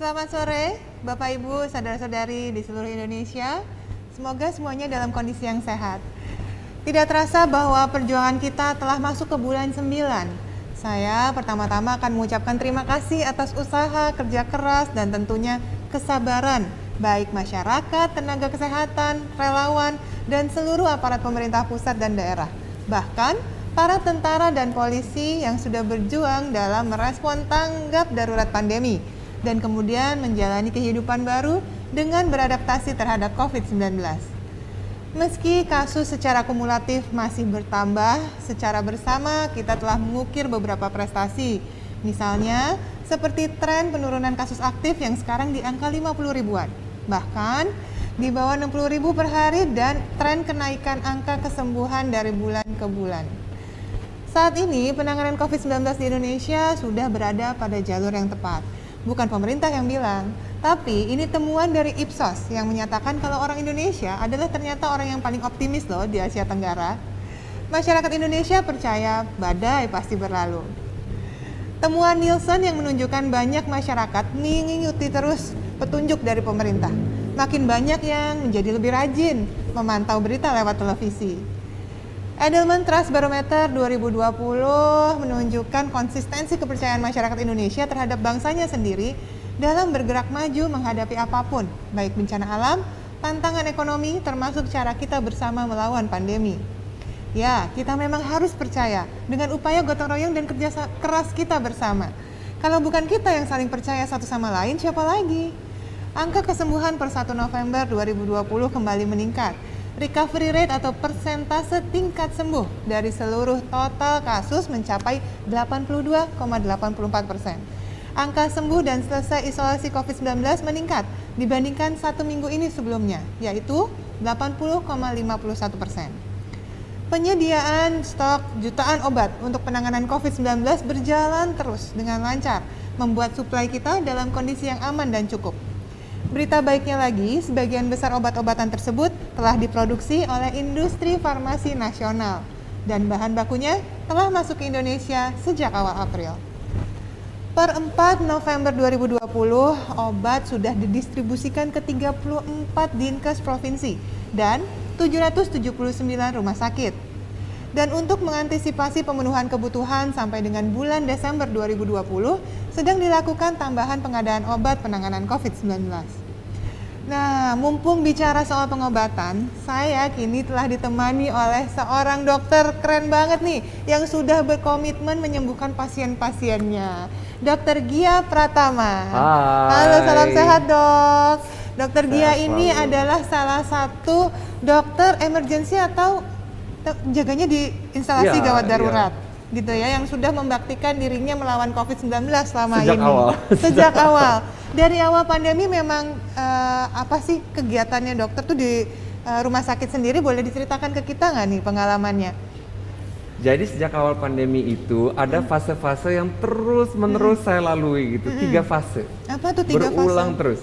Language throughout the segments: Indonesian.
Selamat sore, Bapak Ibu, saudara-saudari di seluruh Indonesia. Semoga semuanya dalam kondisi yang sehat. Tidak terasa bahwa perjuangan kita telah masuk ke bulan 9. Saya pertama-tama akan mengucapkan terima kasih atas usaha, kerja keras, dan tentunya kesabaran baik masyarakat, tenaga kesehatan, relawan, dan seluruh aparat pemerintah pusat dan daerah. Bahkan para tentara dan polisi yang sudah berjuang dalam merespon tanggap darurat pandemi dan kemudian menjalani kehidupan baru dengan beradaptasi terhadap COVID-19. Meski kasus secara kumulatif masih bertambah, secara bersama kita telah mengukir beberapa prestasi. Misalnya, seperti tren penurunan kasus aktif yang sekarang di angka 50 ribuan. Bahkan, di bawah 60 ribu per hari dan tren kenaikan angka kesembuhan dari bulan ke bulan. Saat ini, penanganan COVID-19 di Indonesia sudah berada pada jalur yang tepat. Bukan pemerintah yang bilang, tapi ini temuan dari Ipsos yang menyatakan kalau orang Indonesia adalah ternyata orang yang paling optimis loh di Asia Tenggara. Masyarakat Indonesia percaya badai pasti berlalu. Temuan Nielsen yang menunjukkan banyak masyarakat mengikuti terus petunjuk dari pemerintah. Makin banyak yang menjadi lebih rajin memantau berita lewat televisi. Edelman Trust Barometer 2020 menunjukkan konsistensi kepercayaan masyarakat Indonesia terhadap bangsanya sendiri dalam bergerak maju menghadapi apapun, baik bencana alam, tantangan ekonomi, termasuk cara kita bersama melawan pandemi. Ya, kita memang harus percaya dengan upaya gotong royong dan kerja keras kita bersama. Kalau bukan kita yang saling percaya satu sama lain, siapa lagi? Angka kesembuhan per 1 November 2020 kembali meningkat. Recovery rate atau persentase tingkat sembuh dari seluruh total kasus mencapai 82,84%. Angka sembuh dan selesai isolasi COVID-19 meningkat dibandingkan 1 minggu ini sebelumnya, yaitu 80,51%. Penyediaan stok jutaan obat untuk penanganan COVID-19 berjalan terus dengan lancar, membuat suplai kita dalam kondisi yang aman dan cukup. Berita baiknya lagi, sebagian besar obat-obatan tersebut telah diproduksi oleh industri farmasi nasional dan bahan bakunya telah masuk ke Indonesia sejak awal April. Per 4 November 2020, obat sudah didistribusikan ke 34 Dinkes provinsi dan 779 rumah sakit. Dan untuk mengantisipasi pemenuhan kebutuhan sampai dengan bulan Desember 2020, sedang dilakukan tambahan pengadaan obat penanganan COVID-19. Nah, mumpung bicara soal pengobatan, saya kini telah ditemani oleh seorang dokter keren banget nih, yang sudah berkomitmen menyembuhkan pasien-pasiennya. Dr. Gia Pratama. Hai. Halo, salam sehat dok. Dr. Gia Sehat ini selalu. adalah salah satu dokter emergency atau jaganya di instalasi Iya, gawat darurat gitu ya, yang sudah membaktikan dirinya melawan COVID-19 selama Sejak ini. awal. Sejak awal. Dari awal pandemi memang apa sih kegiatannya dokter tuh di rumah sakit sendiri, boleh diceritakan ke kita nggak nih pengalamannya? Jadi sejak awal pandemi itu ada fase-fase yang terus-menerus saya lalui gitu, 3 fase. Apa tuh 3 Berulang fase? terus.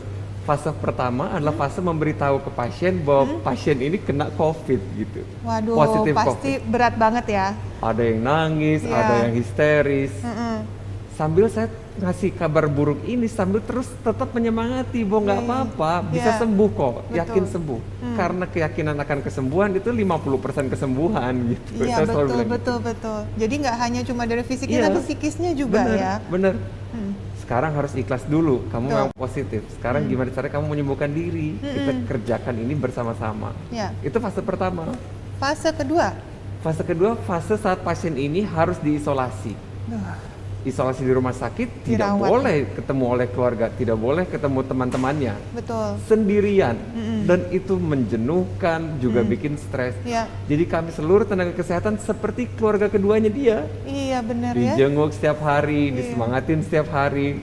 Fase pertama adalah fase memberitahu ke pasien bahwa pasien ini kena COVID gitu. Waduh, Positif pasti COVID. berat banget ya. Ada yang nangis, Iya. ada yang histeris. Mm-mm. Sambil saya ngasih kabar buruk ini sambil terus tetap menyemangati bahwa nggak apa-apa, bisa Iya. sembuh kok, yakin Betul. sembuh. Karena keyakinan akan kesembuhan itu 50% kesembuhan gitu. Iya, Saya selalu betul, bilang gitu. betul. Jadi nggak hanya cuma dari fisiknya, Iya. tapi psikisnya juga Bener, ya. bener. Hmm. Sekarang harus ikhlas dulu, kamu Betul. memang positif. Sekarang gimana cara kamu menyembuhkan diri? Kita kerjakan ini bersama-sama. Ya. Itu fase pertama. Fase kedua. Fase kedua, fase saat pasien ini harus diisolasi. Duh, Isolasi di rumah sakit, tidak Dirawat. boleh ketemu oleh keluarga, tidak boleh ketemu teman-temannya. betul. Sendirian. Dan itu menjenuhkan, juga bikin stres. Ya. Jadi kami seluruh tenaga kesehatan seperti keluarga keduanya dia. Iya, benar ya. Dijenguk setiap hari, disemangatin setiap hari.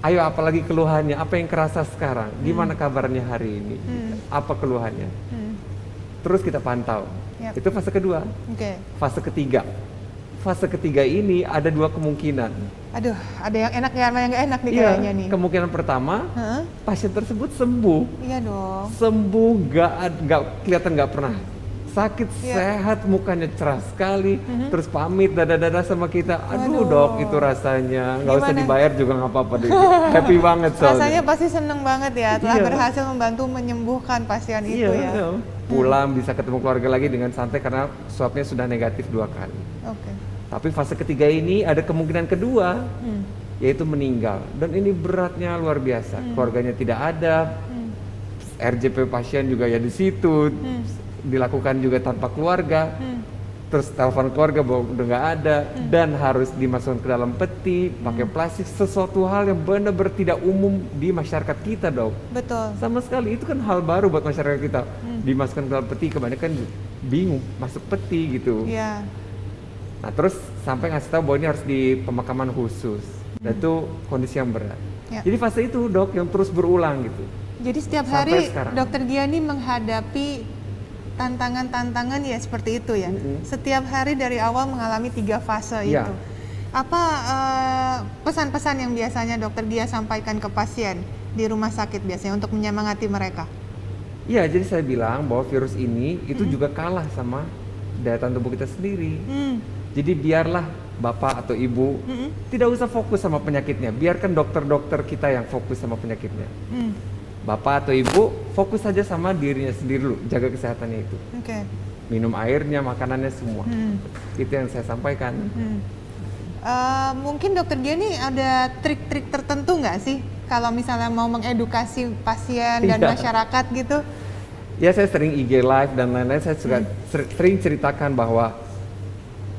Ayo, apalagi keluhannya, apa yang kerasa sekarang, gimana kabarnya hari ini, apa keluhannya, terus kita pantau. Yap. Itu fase kedua. Oke. Fase ketiga, fase ketiga ini ada 2 kemungkinan. Aduh, ada yang enak ada yang nggak enak nih kayaknya nih. Kemungkinan pertama, Heeh. pasien tersebut sembuh, Iya dong. nggak kelihatan nggak pernah sakit, Iya. sehat, mukanya cerah sekali, terus pamit dada-dada sama kita. Aduh dok, itu rasanya nggak usah Gimana? dibayar juga nggak apa-apa deh. Happy banget soalnya. Rasanya pasti seneng banget ya, telah Iya. berhasil membantu menyembuhkan pasien itu Iya, ya. iya. Pulang bisa ketemu keluarga lagi dengan santai karena swabnya sudah negatif 2 kali. Oke. Tapi fase ketiga ini ada kemungkinan kedua, yaitu meninggal. Dan ini beratnya luar biasa. Keluarganya tidak ada, RJP pasien juga ya di situ, dilakukan juga tanpa keluarga. Terus telepon keluarga bahwa udah nggak ada, dan harus dimasukkan ke dalam peti, pakai plastik, sesuatu hal yang benar-benar tidak umum di masyarakat kita dok. Betul. Sama sekali, itu kan hal baru buat masyarakat kita. Dimasukkan ke dalam peti, kebanyakan bingung masuk peti gitu. Iya. Nah terus sampai ngasih tahu bahwa ini harus di pemakaman khusus, dan itu kondisi yang berat. Ya. Jadi fase itu dok yang terus berulang gitu. Jadi setiap Sampai hari sekarang. Dokter Giani menghadapi tantangan-tantangan ya seperti itu ya. Setiap hari dari awal mengalami 3 fase Iya. itu. Apa pesan-pesan yang biasanya Dokter Gia sampaikan ke pasien di rumah sakit biasanya untuk menyemangati mereka? Iya, jadi saya bilang bahwa virus ini itu juga kalah sama daya tahan tubuh kita sendiri. Jadi biarlah bapak atau ibu tidak usah fokus sama penyakitnya, biarkan dokter-dokter kita yang fokus sama penyakitnya. Bapak atau ibu fokus saja sama dirinya sendiri dulu, jaga kesehatannya itu. Oke. Minum airnya, makanannya semua. Itu yang saya sampaikan. Mungkin Dokter Giani ada trik-trik tertentu nggak sih kalau misalnya mau mengedukasi pasien dan Iya. masyarakat gitu? Ya saya sering IG live dan lain-lain, saya juga sering ceritakan bahwa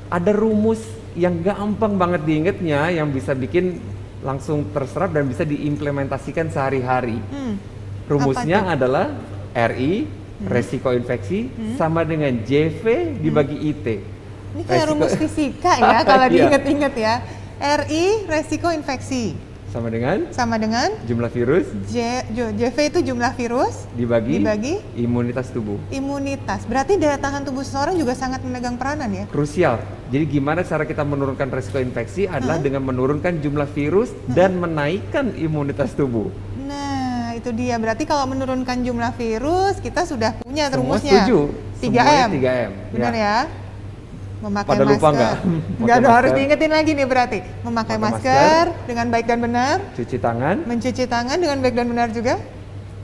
ada rumus yang gampang banget diingetnya, yang bisa bikin langsung terserap dan bisa diimplementasikan sehari-hari. Rumusnya adalah RI, resiko infeksi, sama dengan JV dibagi IT. Ini kayak rumus fisika ya kalau Iya. diinget-inget ya. RI resiko infeksi Sama dengan sama dengan jumlah virus JV itu jumlah virus dibagi dibagi imunitas tubuh. imunitas. Berarti daya tahan tubuh seseorang juga sangat memegang peranan ya. Krusial. Jadi gimana cara kita menurunkan resiko infeksi adalah dengan menurunkan jumlah virus dan menaikkan imunitas tubuh. Nah, itu dia. Berarti kalau menurunkan jumlah virus kita sudah punya Semua rumusnya. setuju. 3M. Semuanya 3M. Benar ya? Memakai Pada masker. lupa nggak? Nggak Pakai harus masker. diingetin lagi nih berarti. Memakai Pakai masker dengan baik dan benar, Cuci tangan. mencuci tangan dengan baik dan benar juga,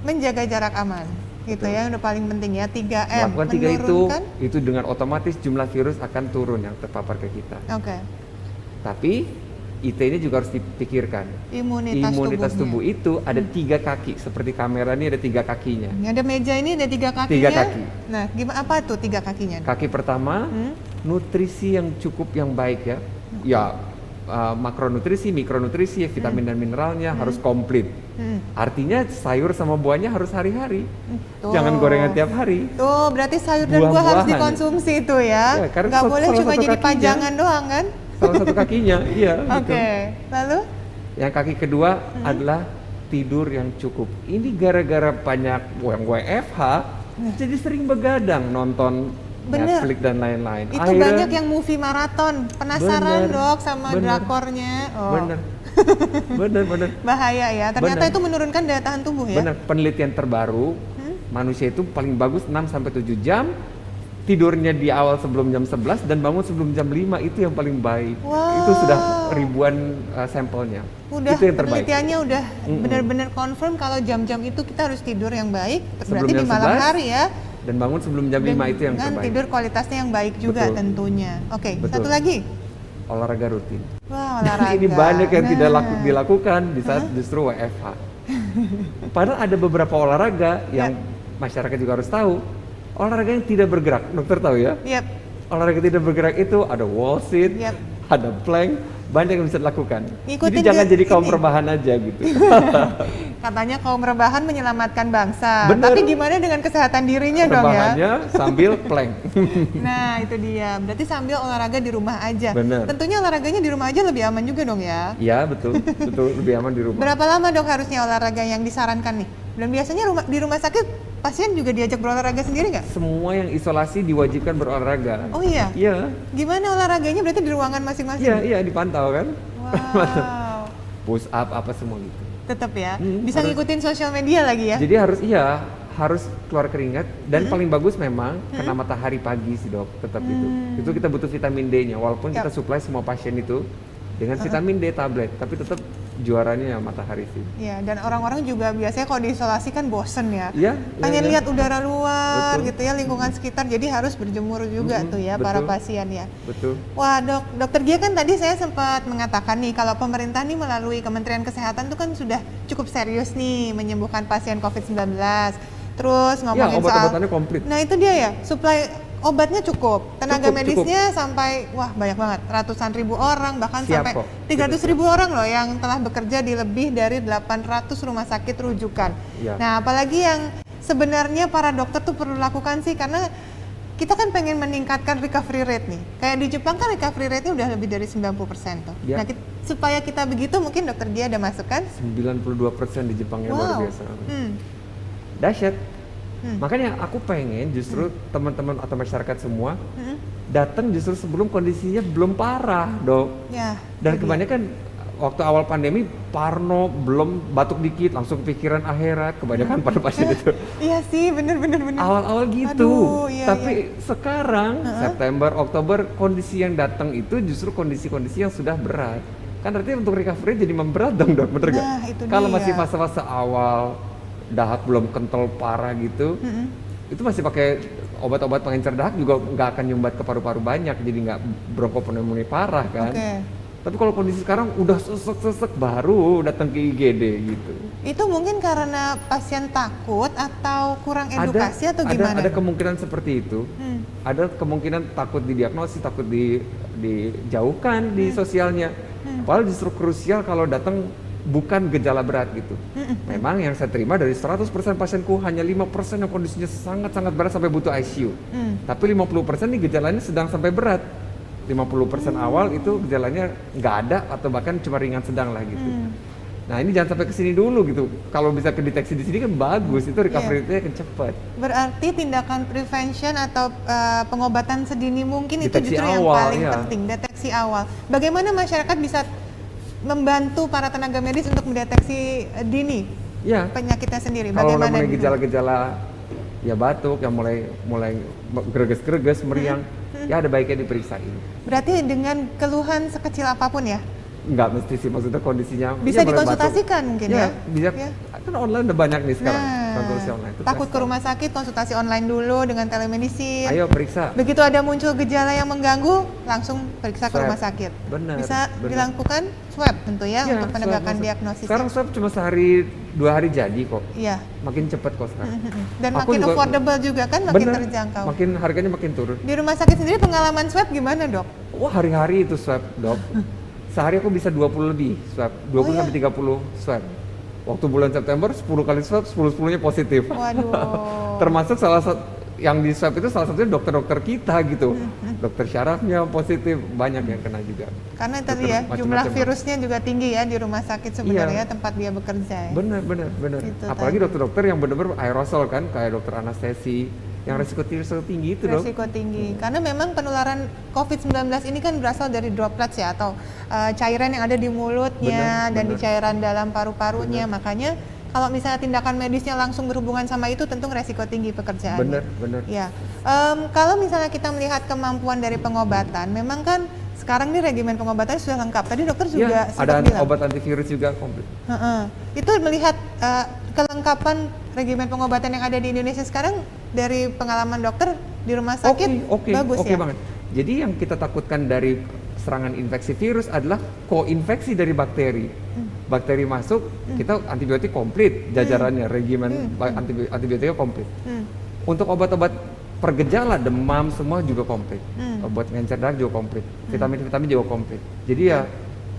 menjaga jarak aman. Gitu ya, yang udah paling penting ya, 3M. Lakukan 3 Menurunkan. itu dengan otomatis jumlah virus akan turun yang terpapar ke kita. Oke. Tapi IT ini juga harus dipikirkan. Imunitas tubuh tubuhnya. itu ada 3 kaki, seperti kamera ini ada 3 kakinya. Ini ada meja ini ada 3 kakinya. 3 kaki. Nah, gimana apa tuh 3 kakinya? Kaki pertama, nutrisi yang cukup yang baik ya. Ya, makronutrisi, mikronutrisi, vitamin dan mineralnya harus komplit. Artinya sayur sama buahnya harus hari-hari. Tuh. Jangan gorengan tiap hari. Tuh, berarti sayur dan buah harus Buah-buahan. dikonsumsi itu ya. Ya, karena Nggak boleh salah cuma satu jadi kakinya. pajangan doang kan? Salah satu kakinya, iya. Oke. Gitu. Lalu? Yang kaki kedua adalah tidur yang cukup. Ini gara-gara banyak yang WFH, jadi sering begadang nonton Bener. Netflix dan lain-lain. Itu Akhirnya- banyak yang movie maraton. Penasaran Bener, dok sama bener. drakornya. Oh. Bener, bener. Bahaya ya. Ternyata Bener. itu menurunkan daya tahan tubuh ya. Bener, penelitian terbaru, manusia itu paling bagus 6-7 jam, tidurnya di awal sebelum jam 11 dan bangun sebelum jam 5, itu yang paling baik. Wow. Itu sudah ribuan sampelnya. Udah Itu yang terbaik. penelitiannya udah benar-benar confirm kalau jam-jam itu kita harus tidur yang baik. Sebelum Berarti di jam malam 11, hari ya. Dan bangun sebelum jam 5 itu yang Dengan terbaik. tidur kualitasnya yang baik juga Betul. tentunya. Oke, Betul. satu lagi. Olahraga rutin. Wah, Dan olahraga. ini banyak yang tidak Nah. dilakukan di saat justru WFH. Padahal ada beberapa olahraga yang masyarakat juga harus tahu. Olahraga yang tidak bergerak, dokter tahu ya? Yap. Olahraga tidak bergerak itu ada wall sit, Yap. ada plank, banyak yang bisa dilakukan. Ngikutin Jadi jangan jadi kaum ini. rebahan aja gitu. Katanya kaum rebahan menyelamatkan bangsa. Bener. Tapi gimana dengan kesehatan dirinya dong ya? Rebahannya sambil plank. Nah, itu dia. Berarti sambil olahraga di rumah aja. Bener. Tentunya olahraganya di rumah aja lebih aman juga dong ya. Ya betul, betul lebih aman di rumah. Berapa lama dok harusnya olahraga yang disarankan nih? Dan biasanya di rumah sakit pasien juga diajak berolahraga sendiri nggak? Semua yang isolasi diwajibkan berolahraga. Oh iya? Iya, Gimana olahraganya berarti di ruangan masing-masing? iya dipantau kan. Wow. Push up apa semua gitu. Tetap ya. Hmm, Bisa harus. ngikutin sosial media lagi ya? Jadi harus harus keluar keringat dan paling bagus memang kena matahari pagi sih dok, tetap itu kita butuh vitamin D-nya walaupun kita supply semua pasien itu dengan vitamin D tablet, tapi tetap juaranya ya matahari sih. Ya, dan orang-orang juga biasanya kalau diisolasi kan bosen ya. Iya. Pengen lihat udara luar Betul. gitu ya, lingkungan sekitar, jadi harus berjemur juga tuh ya para betul. pasien ya. Betul. Wah dokter Gia kan tadi saya sempat mengatakan nih kalau pemerintah nih melalui Kementerian Kesehatan tuh kan sudah cukup serius nih menyembuhkan pasien COVID-19. Terus ngomongin soal obat-obatannya komplit. Nah itu dia ya, suplai obatnya cukup, tenaga Cukup. medisnya sampai wah banyak banget, ratusan ribu orang bahkan Siap sampai kok. 300 ribu orang loh yang telah bekerja di lebih dari 800 rumah sakit rujukan. Ya. Nah apalagi yang sebenarnya para dokter tuh perlu lakukan sih, karena kita kan pengen meningkatkan recovery rate nih. Kayak di Jepang kan recovery rate-nya udah lebih dari 90% tuh. Ya. Nah supaya kita begitu mungkin dokter Gia ada masukan? 92% di Jepang ya luar biasa. Dahsyat. Makanya aku pengen justru teman-teman atau masyarakat semua datang justru sebelum kondisinya belum parah, dok. Ya. Dan itu dia. kebanyakan waktu awal pandemi parno belum batuk dikit langsung kepikiran akhirat, kebanyakan pada pasien itu. Iya sih, bener. Awal-awal gitu. Aduh, iya, Tapi sekarang September, Oktober kondisi yang datang itu justru kondisi-kondisi yang sudah berat. Kan artinya untuk recovery jadi memberat dong, dok, bener nggak? Nah, itu Kalau dia. masih fase-fase awal dahak belum kental parah gitu, itu masih pakai obat-obat pengencer dahak juga nggak akan nyumbat ke paru-paru banyak, jadi nggak bronkopneumonia parah kan. Oke. Tapi kalau kondisi sekarang udah sesek-sesek baru datang ke IGD gitu. Itu mungkin karena pasien takut atau kurang edukasi atau gimana? Ada kemungkinan seperti itu. Ada kemungkinan takut didiagnosis, takut dijauhkan di sosialnya. Padahal justru krusial kalau datang bukan gejala berat gitu. Memang yang saya terima dari 100% pasienku hanya 5% yang kondisinya sangat-sangat berat sampai butuh ICU. Tapi 50% nih gejalanya sedang sampai berat. 50% awal itu gejalanya nggak ada atau bahkan cuma ringan sedang lah gitu. Nah ini jangan sampai kesini dulu gitu. Kalau bisa kedeteksi di sini kan bagus, itu recovery rate-nya akan cepat. Berarti tindakan prevention atau pengobatan sedini mungkin Deteksi itu justru yang awal, paling ya. penting, deteksi awal. Bagaimana masyarakat bisa membantu para tenaga medis untuk mendeteksi dini Ya. penyakitnya sendiri? Kalau udah Bagaimana mulai gitu? gejala-gejala ya batuk, yang mulai greges-greges, meriang, ya ada baiknya diperiksain. Berarti dengan keluhan sekecil apapun ya? Nggak mesti sih, maksudnya kondisinya Bisa ya mulai dikonsultasikan mungkin ya? bisa. Ya. Kan online udah banyak nih sekarang Nah, konsultasi online itu takut best. ke rumah sakit, konsultasi online dulu dengan telemedicine. Ayo periksa. Begitu ada muncul gejala yang mengganggu, langsung periksa ke Swab. rumah sakit. Benar, Bisa benar. dilakukan swab tentu ya, Iya, untuk penegakan swab. diagnosis. Sekarang swab cuma sehari 2 hari jadi kok. Iya. Makin cepet kok sekarang. Dan Aku makin juga- affordable juga kan, makin Bener, terjangkau. makin harganya makin turun. Di rumah sakit sendiri pengalaman swab gimana, Dok? Wah, hari-hari itu swab, dok. Sehari aku bisa 20 lebih swab, 20 iya? sampai 30 swab. Waktu bulan September 10 kali swab, 10-10-nya positif. Waduh. Termasuk salah satu yang di swab itu salah satunya dokter-dokter kita gitu. Dokter syarafnya positif, banyak yang kena juga. Karena tadi Dokter ya, macam-macam. jumlah virusnya juga tinggi ya di rumah sakit sebenarnya tempat dia bekerja. Ya. Bener. Itu Apalagi tadi. dokter-dokter yang bener-bener aerosol kan, kayak dokter anestesi, yang resiko tinggi itu dok. Resiko tinggi. Karena memang penularan COVID-19 ini kan berasal dari droplets ya, atau cairan yang ada di mulutnya dan di Bener. cairan dalam paru-parunya. Makanya kalau misalnya tindakan medisnya langsung berhubungan sama itu, tentu resiko tinggi pekerjaannya. Bener. Ya, kalau misalnya kita melihat kemampuan dari pengobatan, memang kan sekarang nih regimen pengobatannya sudah lengkap. Tadi dokter juga Ya, sempat ada bilang. obat antivirus juga komplit. Itu melihat kelengkapan regimen pengobatan yang ada di Indonesia sekarang dari pengalaman dokter di rumah sakit bagus Oke ya. banget. Jadi yang kita takutkan dari serangan infeksi virus adalah koinfeksi dari bakteri. Bakteri masuk, kita antibiotik komplit jajarannya, regimen antibiotiknya komplit. Untuk obat-obat pergejala, demam semua juga komplit. Obat pengencer darah juga komplit. Vitamin-vitamin juga komplit. Jadi ya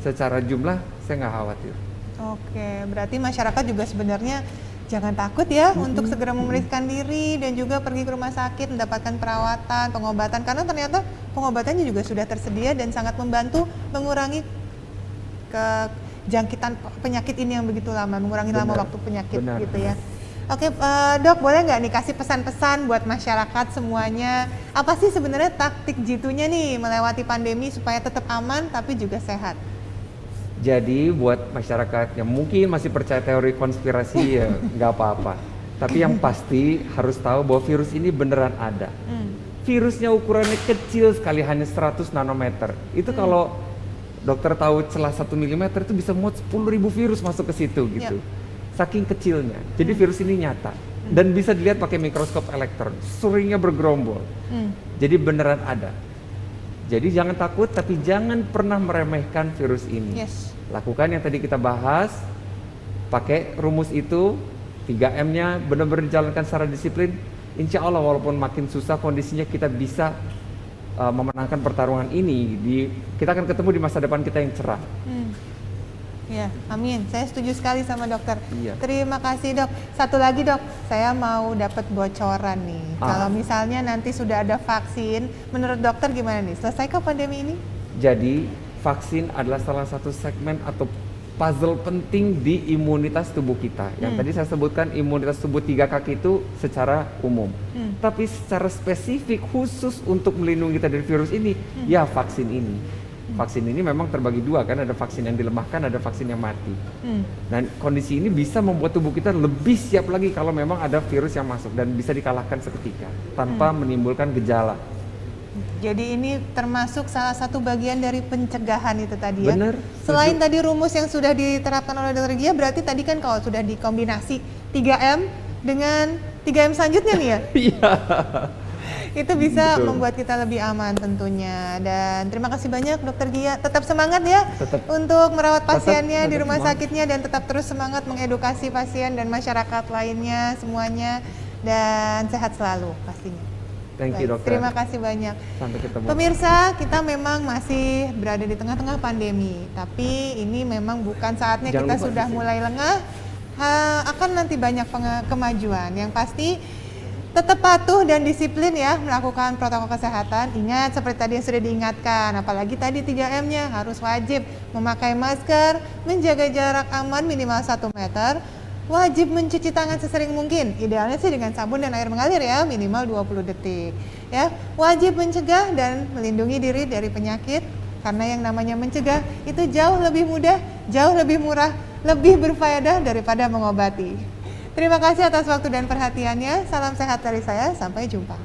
secara jumlah saya nggak khawatir. Oke, berarti masyarakat juga sebenarnya jangan takut ya untuk segera memeriksakan diri dan juga pergi ke rumah sakit mendapatkan perawatan, pengobatan, karena ternyata pengobatannya juga sudah tersedia dan sangat membantu mengurangi kejangkitan penyakit ini yang begitu lama, mengurangi lama Benar, waktu penyakit benar. gitu ya. Oke, Dok, boleh nggak nih kasih pesan-pesan buat masyarakat semuanya? Apa sih sebenarnya taktik jitu-nya nih melewati pandemi supaya tetap aman tapi juga sehat? Jadi buat masyarakat yang mungkin masih percaya teori konspirasi ya nggak apa-apa. Tapi yang pasti harus tahu bahwa virus ini beneran ada. Virusnya ukurannya kecil sekali, hanya 100 nanometer. Itu kalau dokter tahu celah 1 mm itu bisa muat 10.000 virus masuk ke situ gitu. Saking kecilnya. Jadi virus ini nyata dan bisa dilihat pakai mikroskop elektron. Seringnya bergerombol. Jadi beneran ada. Jadi jangan takut, tapi jangan pernah meremehkan virus ini. Lakukan yang tadi kita bahas, pakai rumus itu, 3M-nya benar-benar dijalankan secara disiplin. Insya Allah walaupun makin susah kondisinya, kita bisa memenangkan pertarungan ini. Kita akan ketemu di masa depan kita yang cerah. Ya, amin. Saya setuju sekali sama dokter. Iya. Terima kasih dok. Satu lagi dok, saya mau dapat bocoran nih. Kalau misalnya nanti sudah ada vaksin, menurut dokter gimana nih? Selesaikah pandemi ini? Jadi vaksin adalah salah satu segmen atau puzzle penting di imunitas tubuh kita. Yang tadi saya sebutkan imunitas tubuh 3 kaki itu secara umum. Tapi secara spesifik khusus untuk melindungi kita dari virus ini, ya vaksin ini. Vaksin ini memang terbagi 2 kan, ada vaksin yang dilemahkan, ada vaksin yang mati. Dan kondisi ini bisa membuat tubuh kita lebih siap lagi kalau memang ada virus yang masuk dan bisa dikalahkan seketika tanpa menimbulkan gejala. Jadi ini termasuk salah satu bagian dari pencegahan itu tadi ya. Bener. Selain tadi rumus yang sudah diterapkan oleh Dr. Gia, berarti tadi kan kalau sudah dikombinasi 3M dengan 3M selanjutnya nih ya. Iya. Itu bisa membuat kita lebih aman tentunya. Dan terima kasih banyak Dr. Gia. Tetap semangat ya untuk merawat pasiennya di rumah sakitnya, dan tetap terus semangat mengedukasi pasien dan masyarakat lainnya semuanya, dan sehat selalu pastinya. Thank you dokter. Terima kasih banyak. Sampai ketemu. Pemirsa, kita memang masih berada di tengah-tengah pandemi, tapi ini memang bukan saatnya kita sudah mulai lengah. Akan nanti banyak kemajuan. Yang pasti tetap patuh dan disiplin ya melakukan protokol kesehatan. Ingat seperti tadi yang sudah diingatkan, apalagi tadi 3M-nya harus wajib memakai masker, menjaga jarak aman minimal 1 meter, wajib mencuci tangan sesering mungkin, idealnya sih dengan sabun dan air mengalir ya, minimal 20 detik. Ya, wajib mencegah dan melindungi diri dari penyakit, karena yang namanya mencegah itu jauh lebih mudah, jauh lebih murah, lebih berfaedah daripada mengobati. Terima kasih atas waktu dan perhatiannya. Salam sehat dari saya. Sampai jumpa.